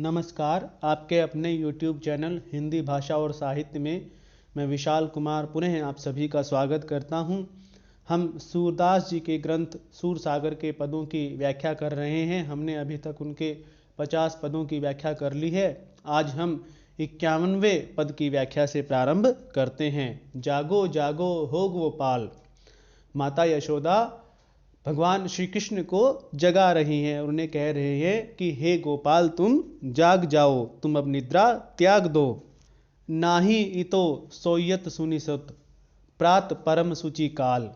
नमस्कार। आपके अपने YouTube चैनल हिंदी भाषा और साहित्य में मैं विशाल कुमार पुनः आप सभी का स्वागत करता हूं। हम सूरदास जी के ग्रंथ सूरसागर के पदों की व्याख्या कर रहे हैं। हमने अभी तक उनके 50 पदों की व्याख्या कर ली है। आज हम 51वें पद की व्याख्या से प्रारंभ करते हैं। जागो जागो हो गोपाल। माता यशोदा भगवान श्री कृष्ण को जगा रही हैं और उन्हें कह रहे हैं कि हे गोपाल, तुम जाग जाओ, तुम अब निद्रा त्याग दो। नाही इतो सोयत सुनिसुत प्रात परम सुचि काल।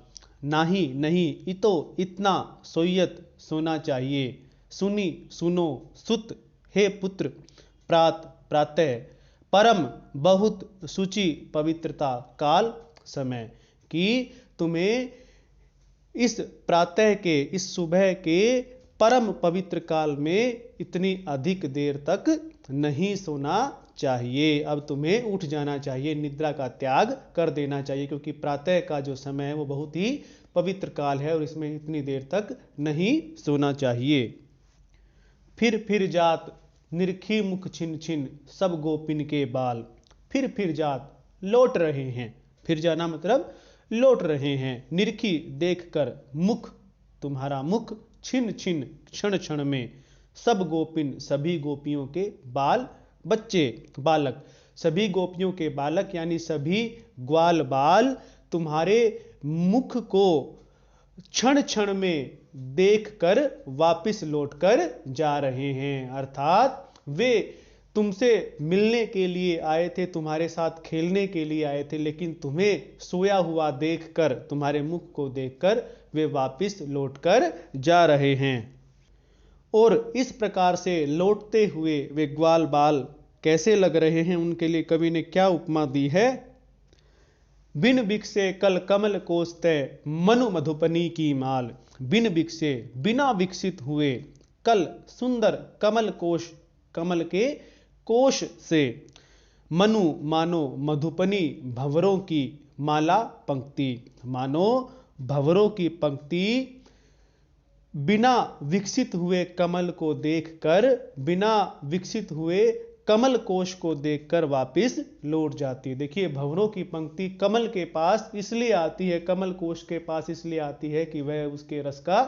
नाही नहीं, इतो इतना, सोयत सोना चाहिए, सुनी सुनो, सुत हे पुत्र, प्रात प्रातः, परम बहुत, सुचि पवित्रता, काल समय, कि तुम्हें इस प्रातः के, इस सुबह के परम पवित्र काल में इतनी अधिक देर तक नहीं सोना चाहिए। अब तुम्हें उठ जाना चाहिए, निद्रा का त्याग कर देना चाहिए, क्योंकि प्रातः का जो समय है वो बहुत ही पवित्र काल है और इसमें इतनी देर तक नहीं सोना चाहिए। फिर जात निरखी मुख छिन छिन सब गोपिन के बाल। फिर जात लौट रहे हैं, फिर जाना मतलब लौट रहे हैं, निरखी देखकर, मुख तुम्हारा मुख, छिन छिन क्षण क्षण में, सब गोपिन सभी गोपियों के बाल, बच्चे बालक, सभी गोपियों के बालक यानी सभी ग्वाल बाल तुम्हारे मुख को क्षण क्षण में देखकर वापस लौटकर जा रहे हैं। अर्थात वे तुमसे मिलने के लिए आए थे, तुम्हारे साथ खेलने के लिए आए थे, लेकिन तुम्हें सोया हुआ देखकर, तुम्हारे मुख को देखकर वे वापस लौटकर जा रहे हैं। और इस प्रकार से लौटते हुए वे ग्वाल बाल कैसे लग रहे हैं, उनके लिए कवि ने क्या उपमा दी है। बिन बिकसे कल कमल कोसते मनु मधुपनी की माल। बिन बिकसे बिना विकसित हुए, कल सुंदर कमल कोश, कमल के कोश से, मनु मानो मधुपनी भंवरों की माला पंक्ति, मानो भंवरों की पंक्ति बिना विकसित हुए कमल को देखकर, बिना विकसित हुए कमल कोश को देखकर वापस लौट जाती है। देखिए, भंवरों की पंक्ति कमल के पास इसलिए आती है, कमल कोश के पास इसलिए आती है कि वह उसके रस का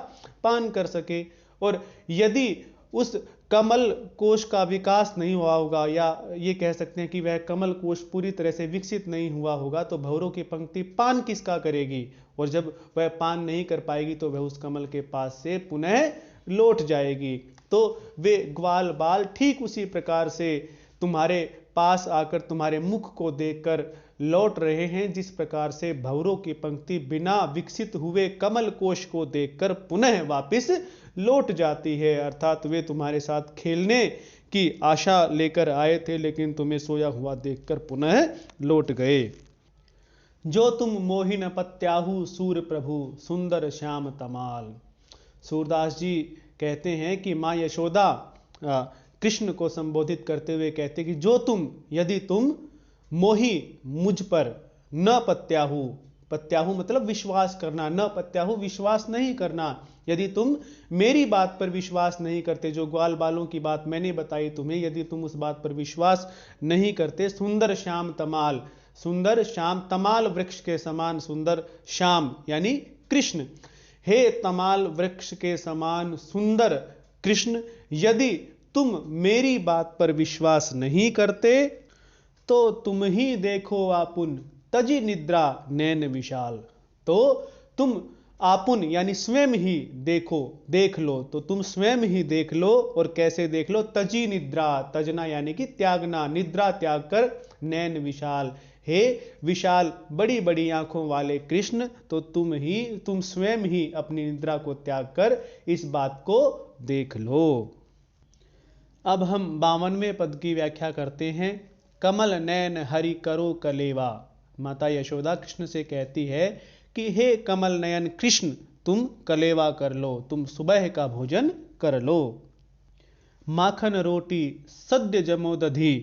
पान कर सके। और यदि उस कमल कोश का विकास नहीं हुआ होगा, या ये कह सकते हैं कि वह कमल कोश पूरी तरह से विकसित नहीं हुआ होगा, तो भंवरों की पंक्ति पान किसका करेगी, और जब वह पान नहीं कर पाएगी तो वह उस कमल के पास से पुनः लौट जाएगी। तो वे ग्वाल बाल ठीक उसी प्रकार से तुम्हारे पास आकर तुम्हारे मुख को देखकर लौट रहे हैं, जिस प्रकार से भंवरों की पंक्ति बिना विकसित हुए कमल कोश को देखकर पुनः वापस लौट जाती है। अर्थात वे तुम्हारे साथ खेलने की आशा लेकर आए थे, लेकिन तुम्हें सोया हुआ देखकर पुनः लौट गए। जो तुम मोहिन पत्याहु सूर प्रभु सुंदर श्याम तमाल। सूरदास जी कहते हैं कि माँ यशोदा कृष्ण को संबोधित करते हुए कहते कि जो तुम, यदि तुम मोही मुझ पर, न पत्याहु, पत्याहु मतलब विश्वास करना, न पत्याहु विश्वास नहीं करना, यदि तुम मेरी बात पर विश्वास नहीं करते, जो ग्वाल बालों की बात मैंने बताई तुम्हें, यदि तुम उस बात पर विश्वास नहीं करते, सुंदर श्याम तमाल, सुंदर श्याम तमाल वृक्ष के समान सुंदर श्याम यानी कृष्ण, हे तमाल वृक्ष के समान सुंदर कृष्ण, यदि तुम मेरी बात पर विश्वास नहीं करते तो तुम ही देखो आपुन तजी निद्रा नैन विशाल। तो तुम आपुन यानी स्वयं ही देखो, देख लो, तो तुम स्वयं ही देख लो। और कैसे देख लो, तजी निद्रा, तजना यानी कि त्यागना, निद्रा त्याग कर, नैन विशाल, हे विशाल बड़ी बड़ी आंखों वाले कृष्ण, तो तुम स्वयं ही अपनी निद्रा को त्याग कर इस बात को देख लो। अब हम 52वें पद की व्याख्या करते हैं। कमल नैन हरि करो कलेवा। माता यशोदा कृष्ण से कहती है कि हे कमल नयन कृष्ण, तुम कलेवा कर लो, तुम सुबह का भोजन कर लो। माखन रोटी सद्य जमोदधि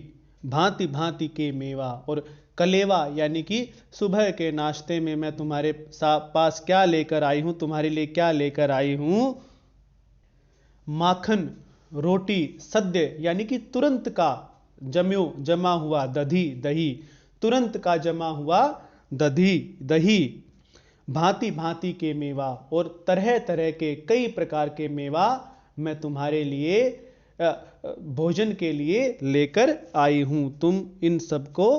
भांति भांति के मेवा। और कलेवा यानी कि सुबह के नाश्ते में मैं तुम्हारे पास क्या लेकर आई हूं, तुम्हारे लिए क्या लेकर आई हूं। माखन रोटी सद्य यानी कि तुरंत का, जम्यो जमा हुआ, दधी दही, तुरंत का जमा हुआ दधी दही, भांति भांति के मेवा और तरह तरह के कई प्रकार के मेवा मैं तुम्हारे लिए भोजन के लिए लेकर आई हूं, तुम इन सबको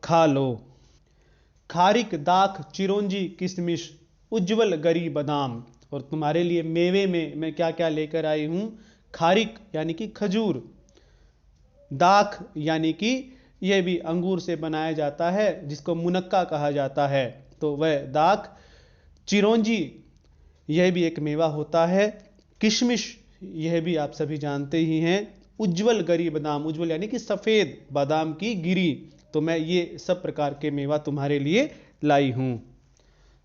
खा लो। खारिक दाख चिरौंजी किशमिश उज्जवल गरी बादाम, और तुम्हारे लिए मेवे में मैं क्या क्या लेकर आई हूं, खारिक यानी कि खजूर, दाख यानी कि यह भी अंगूर से बनाया जाता है जिसको मुनक्का कहा जाता है, तो वह दाख, चिरौंजी यह भी एक मेवा होता है, किशमिश यह भी आप सभी जानते ही हैं, उज्जवल गरी बादाम, उज्जवल यानी कि सफेद बादाम की गिरी, तो मैं ये सब प्रकार के मेवा तुम्हारे लिए लाई हूं।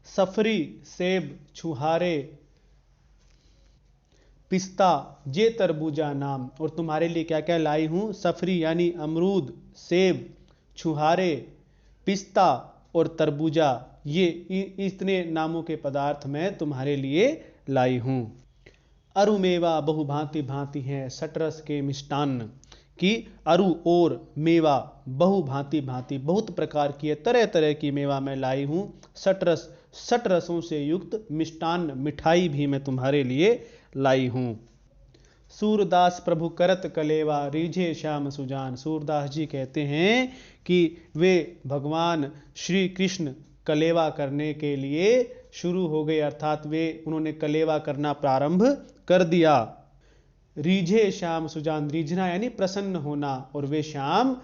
सफरी सेब छुहारे पिस्ता जे तरबूजा नाम, और तुम्हारे लिए क्या क्या लाई हूं, सफरी यानी अमरूद, सेब, छुहारे, पिस्ता और तरबूजा, ये इतने नामों के पदार्थ मैं तुम्हारे लिए लाई हूं। अरु मेवा बहु भांति भांति हैं सटरस के मिष्टान्न, कि अरु और मेवा बहु भांति भांति बहुत प्रकार की तरह तरह की मेवा मैं लाई हूं, सटरस सटरसों से युक्त मिष्टान्न मिठाई भी मैं तुम्हारे लिए लाई हूं। सूरदास प्रभु करत कलेवा रीझे श्याम सुजान, सूरदास जी कहते हैं कि वे भगवान श्री कृष्ण कलेवा करने के लिए शुरू हो गए, अर्थात वे उन्होंने कलेवा करना प्रारंभ कर दिया। रीझे श्याम सुजान, रीझना यानी प्रसन्न होना, और वे श्याम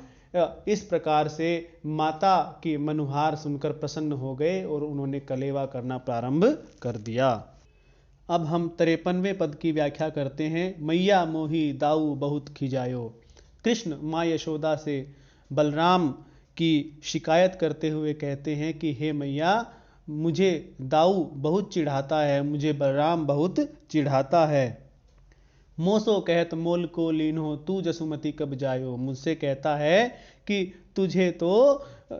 इस प्रकार से माता की मनुहार सुनकर प्रसन्न हो गए और उन्होंने कलेवा करना प्रारंभ कर दिया। अब हम 53वें पद की व्याख्या करते हैं। मैया मोही दाऊ बहुत खिजायो, कृष्ण माँ यशोदा से बलराम की शिकायत करते हुए कहते हैं कि हे मैया, मुझे दाऊ बहुत चिढ़ाता है, मुझे बलराम बहुत चिढ़ाता है। मोसो कहत मोल को लीनो तू जसुमती कब जायो, मुझसे कहता है कि तुझे तो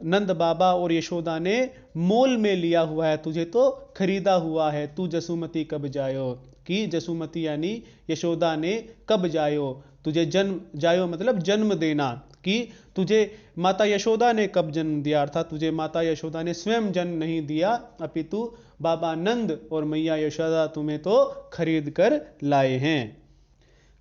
नंद बाबा और यशोदा ने मोल में लिया हुआ है, तुझे तो खरीदा हुआ है, तू जसुमती कब जायो, कि जसुमती यानी यशोदा ने कब जायो, तुझे जन्म, जायो मतलब जन्म देना, कि तुझे माता यशोदा ने कब जन्म दिया, अर्थात तुझे माता यशोदा ने स्वयं जन्म नहीं दिया, अपितु बाबा नंद और मैया यशोदा तुम्हें तो खरीद कर लाए हैं।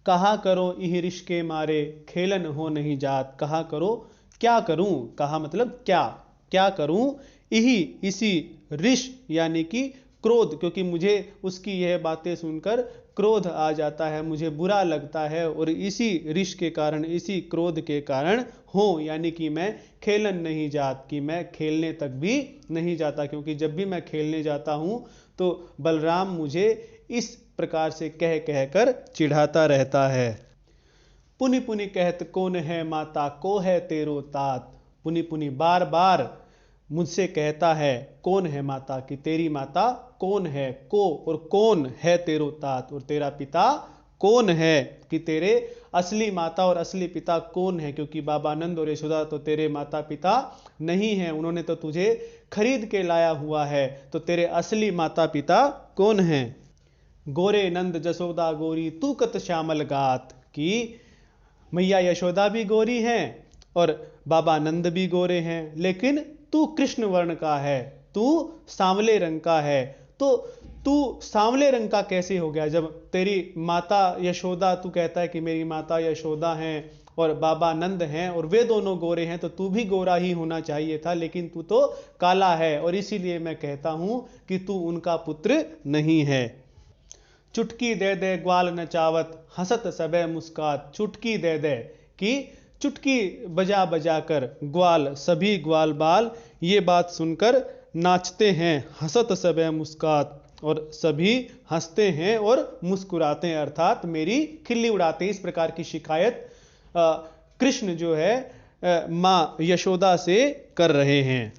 कहा करो इह रिश के मारे खेलन हो नहीं जात, कहा करो क्या करूं, कहा मतलब क्या, क्या करूं, इही इसी, रिश यानी कि क्रोध, क्योंकि मुझे उसकी यह बातें सुनकर क्रोध आ जाता है, मुझे बुरा लगता है, और इसी रिश के कारण, इसी क्रोध के कारण हो यानी कि मैं खेलन नहीं जात, कि मैं खेलने तक भी नहीं जाता, क्योंकि जब भी मैं खेलने जाता हूं तो बलराम मुझे इस प्रकार से कह कहकर चिढ़ाता रहता है। पुनि पुनि कहत कौन है माता को है तेरो तात, पुनि पुनि बार बार मुझसे कहता है कौन है माता, कि तेरी माता कौन है, को और कौन है तेरो तात, और तेरा पिता कौन है, कि तेरे असली माता और असली पिता कौन है, क्योंकि बाबा नंद और यशोदा तो तेरे माता पिता नहीं हैं, उन्होंने तो तुझे खरीद के लाया हुआ है, तो तेरे असली माता पिता कौन हैं। गोरे नंद जसोदा गोरी तू कत श्यामल गात, कि मैया यशोदा भी गोरी हैं और बाबा नंद भी गोरे हैं, लेकिन तू कृष्ण वर्ण का है, तू सांवले रंग का है, तो तू सांवले रंग का कैसे हो गया, जब तेरी माता यशोदा, तू कहता है कि मेरी माता यशोदा हैं और बाबा नंद हैं और वे दोनों गोरे हैं, तो तू भी गोरा ही होना चाहिए था, लेकिन तू तो काला है, और इसीलिए मैं कहता हूं कि तू उनका पुत्र नहीं है। चुटकी दे दे ग्वाल नचावत हंसत सबे मुस्कात, चुटकी दे दे, कि चुटकी बजा बजा कर ग्वाल, सभी ग्वाल बाल ये बात सुनकर नाचते हैं, हंसत सबे मुस्कात, और सभी हंसते हैं और मुस्कुराते हैं, अर्थात मेरी खिल्ली उड़ाते हैं। इस प्रकार की शिकायत कृष्ण जो है माँ यशोदा से कर रहे हैं।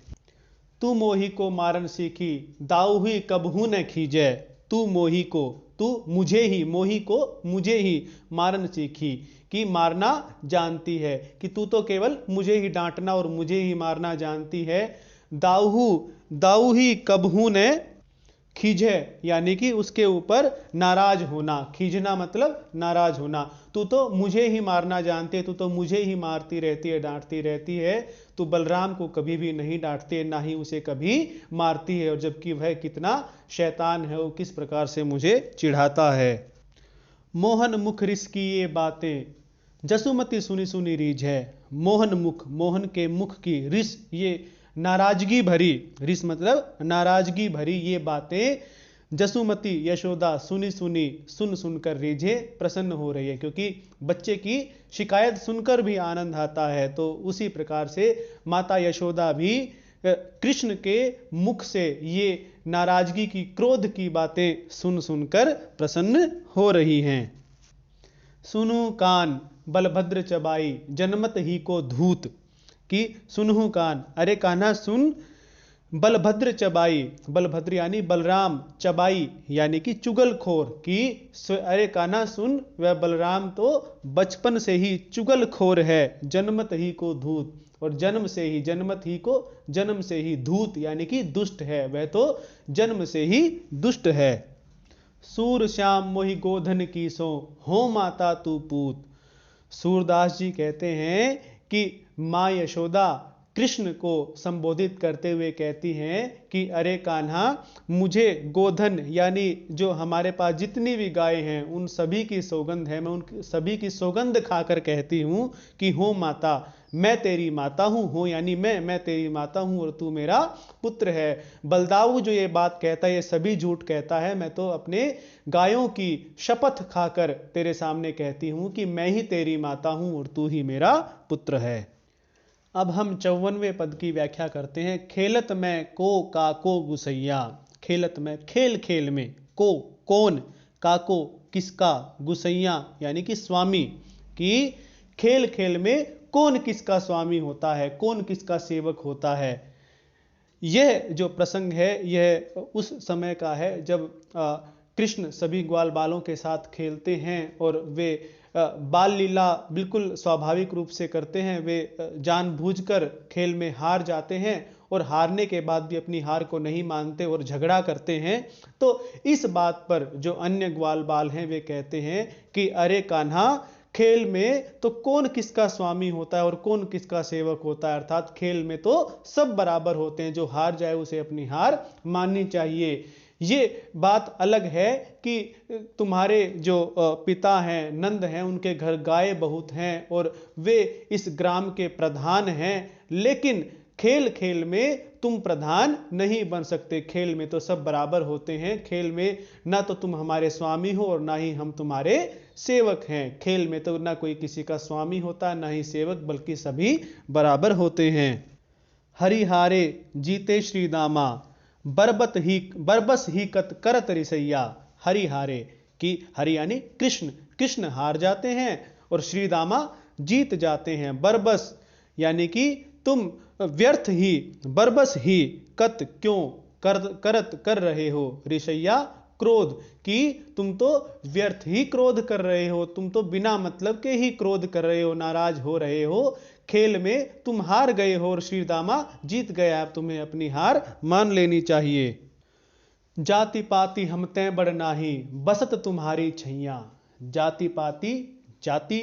तू मोही को मारन सीखी दाऊ ही कबहू न खींचे, तू मोही को, तू मुझे ही, मोही को मुझे ही मारन सीखी, कि मारना जानती है, कि तू तो केवल मुझे ही डांटना और मुझे ही मारना जानती है। दाऊ, दाऊ ही कबहू ने खींचे यानी कि उसके ऊपर नाराज होना, खींचना मतलब नाराज होना। तू तो मुझे ही मारना जानती है, तू तो मुझे ही मारती रहती है, डांटती रहती है, तू बलराम को कभी भी नहीं डांटती है, ना ही उसे कभी मारती है, और जबकि वह कितना शैतान है, वो किस प्रकार से मुझे चिढ़ाता है। मोहन मुख रिस की ये बातें जसुमती सुनी सुनी रीझ है। मोहन मुख, मोहन के मुख की, रिस ये नाराजगी भरी, रिस मतलब नाराजगी भरी ये बातें जसुमती यशोदा सुनी सुनी, सुन सुनकर रीझे प्रसन्न हो रही है, क्योंकि बच्चे की शिकायत सुनकर भी आनंद आता है। तो उसी प्रकार से माता यशोदा भी कृष्ण के मुख से ये नाराजगी की, क्रोध की बातें सुन सुनकर प्रसन्न हो रही हैं। सुनु कान बलभद्र चबाई जनमत ही को धूत, कि सुनहु कान, अरे कान्हा सुन, बलभद्र चबाई, बलभद्र यानी बलराम, चबाई यानी कि चुगलखोर, कि अरे कान्हा सुन, वह बलराम तो बचपन से ही चुगलखोर है, जन्मत ही को धूत, और जन्म से ही, जन्मत ही को जन्म से ही, धूत यानी कि दुष्ट है, वह तो जन्म से ही दुष्ट है। सूर श्याम मोहि गोधन की सो, हो माता तू पूत। सूरदास जी कहते हैं कि माँ यशोदा कृष्ण को संबोधित करते हुए कहती हैं कि अरे कान्हा, मुझे गोधन यानी जो हमारे पास जितनी भी गाय हैं उन सभी की सौगंध है, मैं उन सभी की सौगंध खाकर कहती हूँ कि हो माता, मैं तेरी माता हूँ, हो यानी मैं तेरी माता हूँ और तू मेरा पुत्र है। बलदाऊ जो ये बात कहता है ये सभी झूठ कहता है, मैं तो अपने गायों की शपथ खाकर तेरे सामने कहती हूँ कि मैं ही तेरी माता हूँ और तू ही मेरा पुत्र है। अब हम 54वें पद की व्याख्या करते हैं। खेलत में को काको गुसैया, खेलत में खेल खेल में, को कौन, काको किसका, गुसैया यानी कि स्वामी, कि खेल खेल में कौन किसका स्वामी होता है, कौन किसका सेवक होता है। यह जो प्रसंग है यह उस समय का है जब कृष्ण सभी ग्वाल बालों के साथ खेलते हैं और वे बाल लीला बिल्कुल स्वाभाविक रूप से करते हैं। वे जानबूझकर खेल में हार जाते हैं और हारने के बाद भी अपनी हार को नहीं मानते और झगड़ा करते हैं। तो इस बात पर जो अन्य ग्वाल बाल हैं वे कहते हैं कि अरे कान्हा, खेल में तो कौन किसका स्वामी होता है और कौन किसका सेवक होता है, अर्थात खेल में तो सब बराबर होते हैं, जो हार जाए उसे अपनी हार माननी चाहिए। ये बात अलग है कि तुम्हारे जो पिता हैं, नंद हैं, उनके घर गाय बहुत हैं और वे इस ग्राम के प्रधान हैं, लेकिन खेल खेल में तुम प्रधान नहीं बन सकते। खेल में तो सब बराबर होते हैं, खेल में ना तो तुम हमारे स्वामी हो और ना ही हम तुम्हारे सेवक हैं। खेल में तो ना कोई किसी का स्वामी होता ना ही सेवक, बल्कि सभी बराबर होते हैं। हरिहारे जीते श्री दामा, बरबस ही कत करत रिसैया। हरिहारे, कि हरि यानी कृष्ण, कृष्ण हार जाते हैं और श्री दामा जीत जाते हैं। बरबस यानी कि तुम व्यर्थ ही, बरबस ही, कत क्यों, करत कर रहे हो, रिसैया क्रोध, कि तुम तो व्यर्थ ही क्रोध कर रहे हो, तुम तो बिना मतलब के ही क्रोध कर रहे हो, नाराज हो रहे हो। खेल में तुम हार गए हो और श्री दामा जीत गया, अब तुम्हें अपनी हार मान लेनी चाहिए। जाति पाति हम तय बड़ नाही, बसत तुम्हारी छैया। जाति पाति, जाति,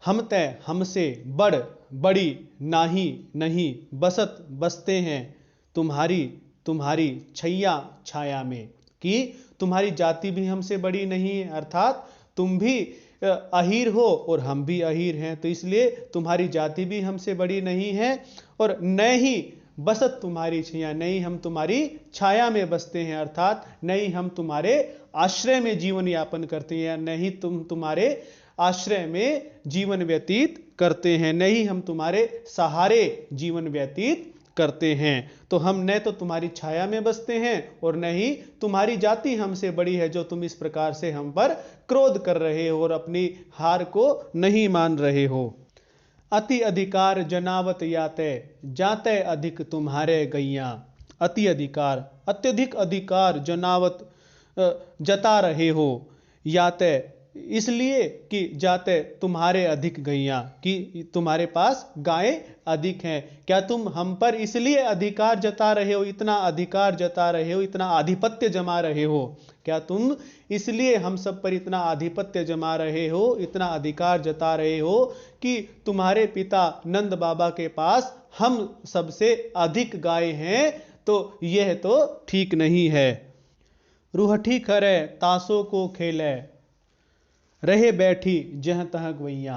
हम तय हमसे, बड़ बड़ी, नाही नहीं, बसत बसते हैं, तुम्हारी तुम्हारी, छैया छाया में, कि तुम्हारी जाति भी हमसे बड़ी नहीं है, अर्थात तुम भी अहीर हो और हम भी अहीर हैं, तो इसलिए तुम्हारी जाति भी हमसे बड़ी नहीं है और न ही बसत तुम्हारी छैया, नहीं हम तुम्हारी छाया में बसते हैं, अर्थात नहीं हम तुम्हारे आश्रय में जीवन यापन करते हैं, नहीं तुम तुम्हारे आश्रय में जीवन व्यतीत करते हैं, नहीं हम तुम्हारे सहारे जीवन व्यतीत करते हैं। तो हम न तो तुम्हारी छाया में बसते हैं और न ही तुम्हारी जाति हमसे बड़ी है, जो तुम इस प्रकार से हम पर क्रोध कर रहे हो और अपनी हार को नहीं मान रहे हो। अति अधिकार जनावत याते, जाते अधिक तुम्हारे गैया। अति अधिकार, अत्यधिक अधिकार जनावत जता रहे हो, याते इसलिए कि जाते तुम्हारे अधिक गैया, कि तुम्हारे पास गायें अधिक हैं। क्या तुम हम पर इसलिए अधिकार जता रहे हो, इतना अधिकार जता रहे हो, इतना आधिपत्य जमा रहे हो? क्या तुम इसलिए हम सब पर इतना आधिपत्य जमा रहे हो, इतना अधिकार जता रहे हो कि तुम्हारे पिता नंद बाबा के पास हम सबसे अधिक गाय हैं? तो यह तो ठीक नहीं है। रूहठी करे तासों को खेले, रहे बैठी जह तह गवैया।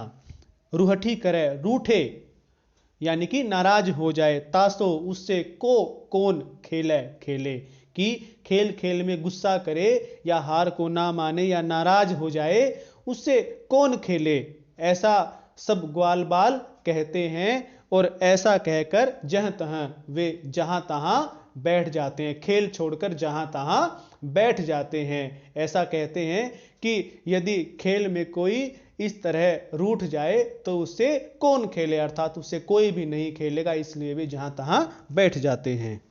रूहठी करे, रूठे यानी कि नाराज हो जाए, तासो उससे, को कौन, खेले खेले, कि खेल खेल में गुस्सा करे या हार को ना माने या नाराज हो जाए, उससे कौन खेले, ऐसा सब ग्वाल बाल कहते हैं। और ऐसा कहकर जहाँ तहाँ वे जहाँ तहाँ बैठ जाते हैं, खेल छोड़कर जहाँ तहाँ बैठ जाते हैं। ऐसा कहते हैं कि यदि खेल में कोई इस तरह रूठ जाए तो उससे कौन खेले, अर्थात उससे कोई भी नहीं खेलेगा, इसलिए वे जहाँ तहाँ बैठ जाते हैं।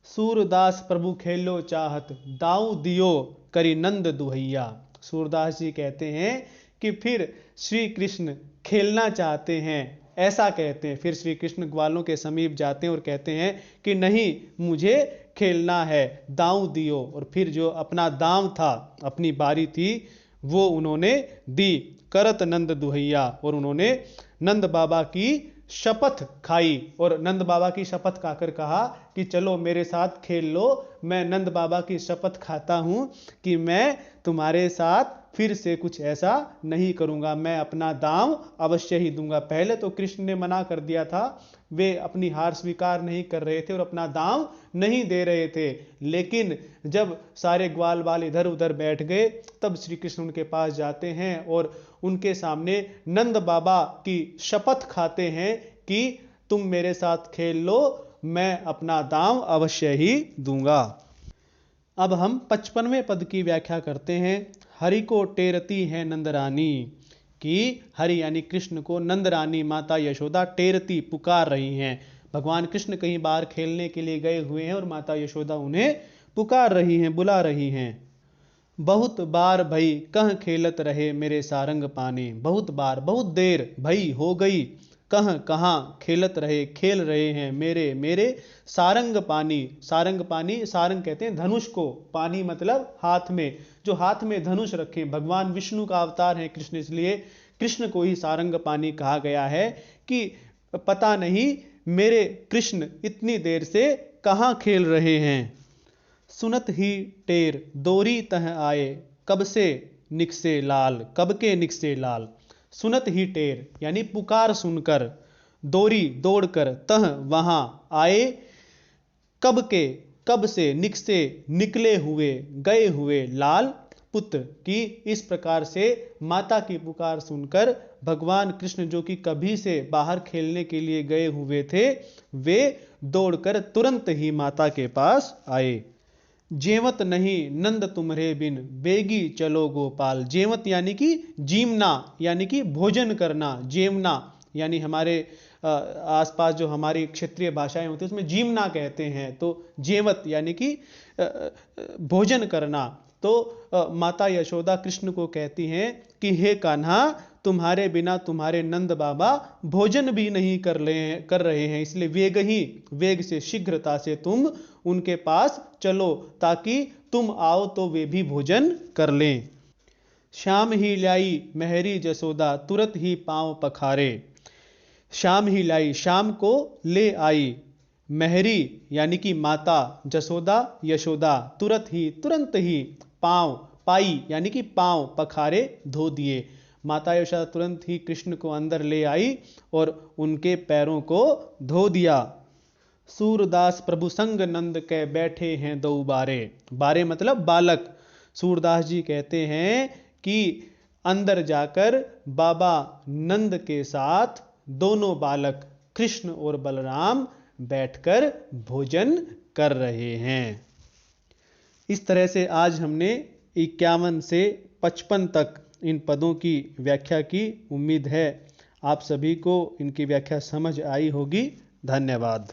सूरदास प्रभु खेलो चाहत, दाऊ दियो करी नंद दुहैया। सूरदास जी कहते हैं कि फिर श्री कृष्ण खेलना चाहते हैं, ऐसा कहते हैं। फिर श्री कृष्ण ग्वालों के समीप जाते हैं और कहते हैं कि नहीं, मुझे खेलना है, दांव दियो। और फिर जो अपना दांव था, अपनी बारी थी, वो उन्होंने दी। करत नंद दुहैया, और उन्होंने नंद बाबा की शपथ खाई। और नंद बाबा की शपथ खाकर कहा कि चलो मेरे साथ खेल लो। मैं नंद बाबा की शपथ खाता हूं कि मैं तुम्हारे साथ फिर से कुछ ऐसा नहीं करूंगा, मैं अपना दांव अवश्य ही दूंगा। पहले तो कृष्ण ने मना कर दिया था, वे अपनी हार स्वीकार नहीं कर रहे थे और अपना दांव नहीं दे रहे थे। लेकिन जब सारे ग्वाल बाल इधर उधर बैठ गए, तब श्री कृष्ण उनके पास जाते हैं और उनके सामने नंद बाबा की शपथ खाते हैं कि तुम मेरे साथ खेल लो, मैं अपना दांव अवश्य ही दूंगा। अब हम 55वें पद की व्याख्या करते हैं। हरि को टेरती है नंदरानी, कि हरि यानी कृष्ण को नंदरानी माता यशोदा टेरती, पुकार रही हैं। भगवान कृष्ण कहीं बाहर खेलने के लिए गए हुए हैं और माता यशोदा उन्हें पुकार रही हैं, बुला रही हैं। बहुत बार भई कह खेलत रहे मेरे सारंग पाने। बहुत बार, बहुत देर, भई हो गई, कह कहाँ, खेलत रहे खेल रहे हैं, मेरे मेरे सारंग पानी। सारंग पानी, सारंग कहते हैं धनुष को, पानी मतलब हाथ में, जो हाथ में धनुष रखे। भगवान विष्णु का अवतार है कृष्ण, इसलिए कृष्ण को ही सारंग पानी कहा गया है कि पता नहीं मेरे कृष्ण इतनी देर से कहाँ खेल रहे हैं। सुनत ही टेर दोरी तह आए, कब से निकसे लाल, कब के निकसे लाल। सुनत ही टेर यानी पुकार सुनकर, दोरी दौड़कर, तह वहां, आए कब के, कब से, निकसे निकले हुए, गए हुए, लाल पुत्र, की इस प्रकार से माता की पुकार सुनकर भगवान कृष्ण जो कि कभी से बाहर खेलने के लिए गए हुए थे, वे दौड़कर तुरंत ही माता के पास आए। जेवत नहीं नंद तुम्हारे बिन, बेगी चलो गोपाल। जेवत यानी कि जीमना, यानी कि भोजन करना। जेवना यानी हमारे आसपास जो हमारी क्षेत्रीय भाषाएं होती हैं उसमें जीमना कहते हैं, तो जेवत यानी कि भोजन करना। तो माता यशोदा कृष्ण को कहती हैं कि हे कान्हा, तुम्हारे बिना तुम्हारे नंद बाबा भोजन भी नहीं कर रहे हैं, इसलिए वेग से, शीघ्रता से तुम उनके पास चलो, ताकि तुम आओ तो वे भी भोजन कर लें। शाम ही लाई मेहरी जसोदा, तुरंत ही पांव पखारे। शाम ही लाई, शाम को ले आई, मेहरी यानी कि माता, जसोदा यशोदा, तुरंत ही, पांव, पाई यानी कि पांव, पखारे धो दिए। माता यशोदा तुरंत ही कृष्ण को अंदर ले आई और उनके पैरों को धो दिया। सूरदास प्रभु संग नंद के बैठे हैं दो बारे। बारे मतलब बालक। सूरदास जी कहते हैं कि अंदर जाकर बाबा नंद के साथ दोनों बालक कृष्ण और बलराम बैठकर भोजन कर रहे हैं। इस तरह से आज हमने 51 से 55 तक इन पदों की व्याख्या की। उम्मीद है आप सभी को इनकी व्याख्या समझ आई होगी। धन्यवाद।